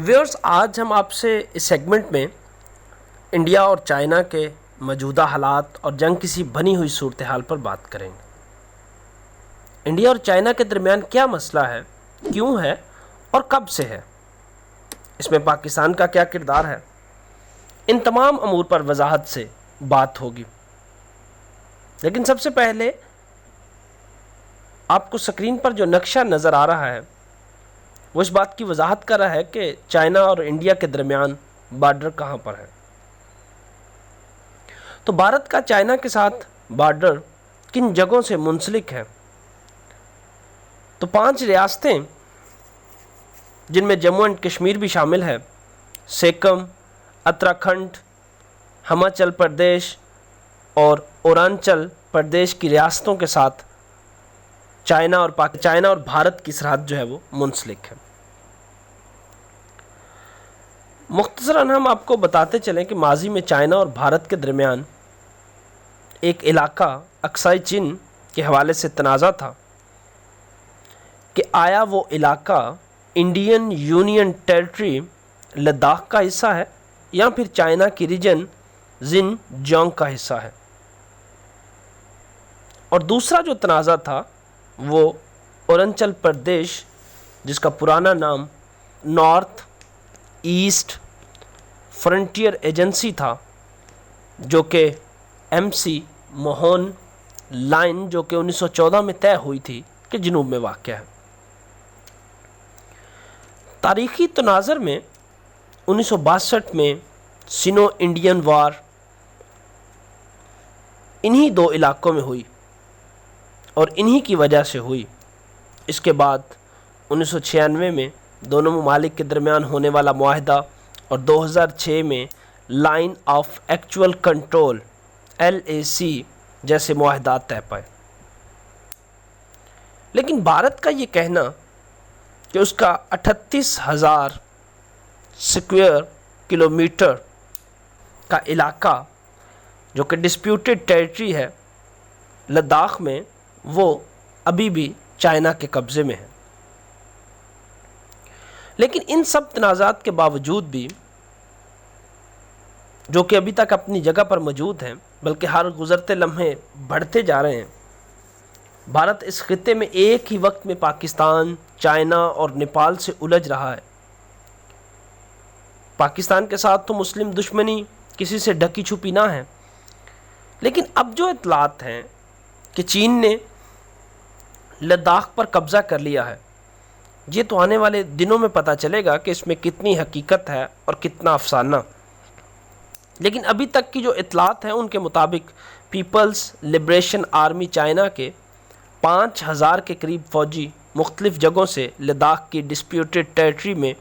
Viewers, آج ہم آپ سے اس سیگمنٹ میں انڈیا اور چائنا کے موجودہ حالات اور جنگ کی سی بنی ہوئی صورتحال پر بات کریں گے۔ انڈیا اور چائنا کے درمیان کیا مسئلہ ہے، کیوں ہے اور کب سے ہے، اس میں پاکستان کا کیا کردار ہے، ان تمام امور پر وضاحت سے بات ہوگی۔ لیکن سب سے پہلے آپ کو سکرین پر جو نقشہ نظر آ رہا ہے وہ اس بات کی وضاحت کر رہا ہے کہ چائنا اور انڈیا کے درمیان بارڈر کہاں پر ہے۔ تو بھارت کا چائنا کے ساتھ بارڈر کن جگہوں سے منسلک ہے؟ تو 5 ریاستیں جن میں جموں اینڈ کشمیر بھی شامل ہے، سکم، اتراکھنڈ، ہماچل پردیش اور اروناچل پردیش کی ریاستوں کے ساتھ چائنا اور بھارت کی سرحد جو ہے وہ منسلک ہے۔ مختصراً ہم آپ کو بتاتے چلیں کہ ماضی میں چائنا اور بھارت کے درمیان ایک علاقہ اقصی چین کے حوالے سے تنازع تھا کہ آیا وہ علاقہ انڈین یونین ٹیریٹری لداخ کا حصہ ہے یا پھر چائنا کی ریجن زنجیانگ کا حصہ ہے۔ اور دوسرا جو تنازع تھا وہ اروناچل پردیش، جس کا پرانا نام نارتھ ایسٹ فرنٹیئر ایجنسی تھا، جو کہ MC موہن لائن جو کہ 1914 میں طے ہوئی تھی کہ جنوب میں واقع ہے۔ تاریخی تناظر میں 1962 میں سینو انڈین وار انہی 2 علاقوں میں ہوئی اور انہی کی وجہ سے ہوئی۔ اس کے بعد 1996 میں دونوں ممالک کے درمیان ہونے والا معاہدہ اور 2006 میں line of actual control LAC جیسے معاہدات طے پائے۔ لیکن بھارت کا یہ کہنا کہ اس کا 38,000 اسکوائر کلومیٹر کا علاقہ جو کہ ڈسپیوٹڈ ٹیریٹری ہے لداخ میں، وہ ابھی بھی چائنا کے قبضے میں ہے۔ لیکن ان سب تنازعات کے باوجود بھی، جو کہ ابھی تک اپنی جگہ پر موجود ہیں بلکہ ہر گزرتے لمحے بڑھتے جا رہے ہیں، بھارت اس خطے میں ایک ہی وقت میں پاکستان، چائنا اور نیپال سے الجھ رہا ہے۔ پاکستان کے ساتھ تو مسلم دشمنی کسی سے ڈھکی چھپی نہ ہے، لیکن اب جو اطلاعات ہیں کہ چین نے لداخ پر قبضہ کر لیا ہے، یہ تو آنے والے دنوں میں پتہ چلے گا کہ اس میں کتنی حقیقت ہے اور کتنا افسانہ۔ لیکن ابھی تک کی جو اطلاعات ہیں ان کے مطابق پیپلز لبریشن آرمی چائنا کے 5,000 کے قریب فوجی مختلف جگہوں سے لداخ کی ڈسپیوٹڈ ٹیریٹری میں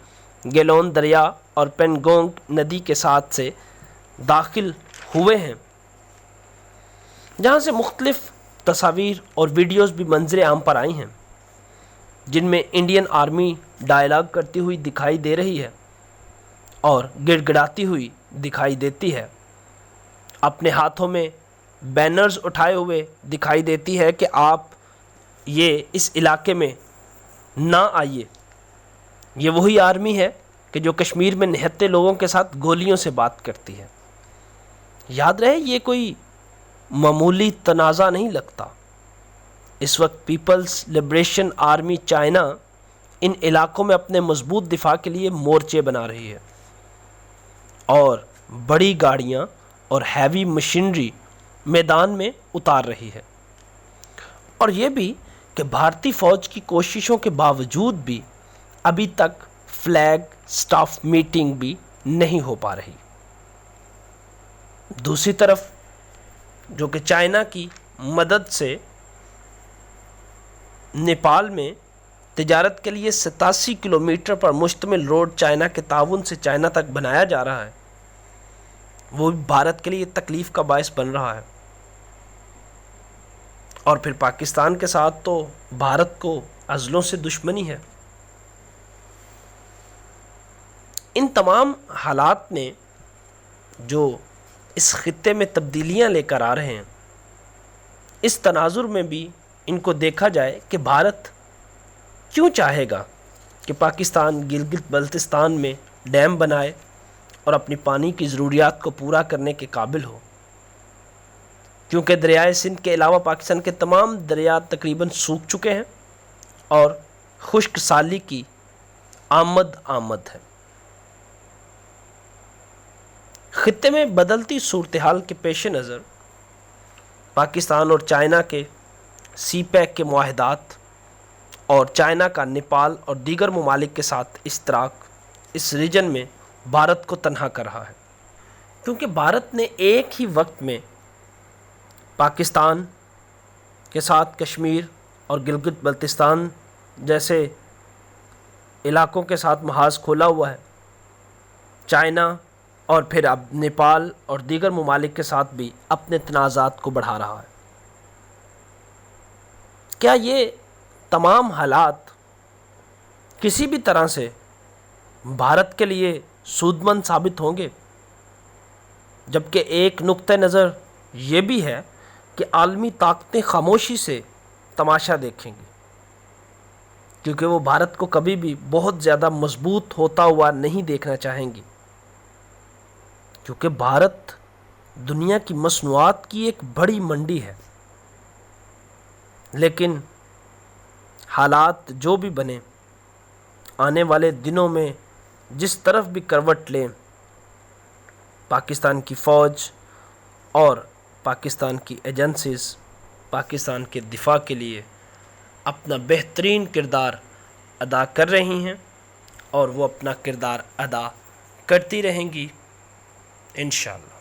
گیلون دریا اور پینگونگ ندی کے ساتھ سے داخل ہوئے ہیں، جہاں سے مختلف تصاویر اور ویڈیوز بھی منظر عام پر آئی ہیں، جن میں انڈین آرمی ڈائلاگ کرتی ہوئی دکھائی دے رہی ہے اور گڑ گڑاتی ہوئی دکھائی دیتی ہے، اپنے ہاتھوں میں بینرز اٹھائے ہوئے دکھائی دیتی ہے کہ آپ یہ اس علاقے میں نہ آئیے۔ یہ وہی آرمی ہے کہ جو کشمیر میں نہتے لوگوں کے ساتھ گولیوں سے بات کرتی ہے۔ یاد رہے، یہ کوئی معمولی تنازع نہیں لگتا۔ اس وقت Peoples liberation army China in علاقوں میں اپنے مضبوط دفاع کے لیے مورچے بنا رہی ہے اور بڑی گاڑیاں اور ہیوی مشینری میدان میں اتار رہی ہے، اور یہ بھی کہ بھارتی فوج کی کوششوں کے باوجود بھی ابھی تک فلیگ سٹاف میٹنگ بھی نہیں ہو پا رہی۔ دوسری طرف جو کہ چائنا کی مدد سے نیپال میں تجارت کے لیے 87 کلومیٹر پر مشتمل روڈ چائنا کے تعاون سے چائنا تک بنایا جا رہا ہے، وہ بھی بھارت کے لیے تکلیف کا باعث بن رہا ہے۔ اور پھر پاکستان کے ساتھ تو بھارت کو ازلوں سے دشمنی ہے۔ ان تمام حالات نے جو اس خطے میں تبدیلیاں لے کر آ رہے ہیں، اس تناظر میں بھی ان کو دیکھا جائے کہ بھارت کیوں چاہے گا کہ پاکستان گلگت بلتستان میں ڈیم بنائے اور اپنی پانی کی ضروریات کو پورا کرنے کے قابل ہو، کیونکہ دریائے سندھ کے علاوہ پاکستان کے تمام دریا تقریباً سوکھ چکے ہیں اور خشک سالی کی آمد ہے۔ خطے میں بدلتی صورتحال کے پیش نظر پاکستان اور چائنا کے سی پیک کے معاہدات اور چائنا کا نیپال اور دیگر ممالک کے ساتھ اشتراک اس ریجن میں بھارت کو تنہا کر رہا ہے، کیونکہ بھارت نے ایک ہی وقت میں پاکستان کے ساتھ کشمیر اور گلگت بلتستان جیسے علاقوں کے ساتھ محاذ کھولا ہوا ہے، چائنا اور پھر اب نیپال اور دیگر ممالک کے ساتھ بھی اپنے تنازعات کو بڑھا رہا ہے۔ کیا یہ تمام حالات کسی بھی طرح سے بھارت کے لیے سود مند ثابت ہوں گے؟ جبکہ ایک نقطہ نظر یہ بھی ہے کہ عالمی طاقتیں خاموشی سے تماشا دیکھیں گی، کیونکہ وہ بھارت کو کبھی بھی بہت زیادہ مضبوط ہوتا ہوا نہیں دیکھنا چاہیں گی، کیونکہ بھارت دنیا کی مصنوعات کی ایک بڑی منڈی ہے۔ لیکن حالات جو بھی بنے، آنے والے دنوں میں جس طرف بھی کروٹ لیں، پاکستان کی فوج اور پاکستان کی ایجنسیز پاکستان کے دفاع کے لیے اپنا بہترین کردار ادا کر رہی ہیں اور وہ اپنا کردار ادا کرتی رہیں گی انشاءاللہ۔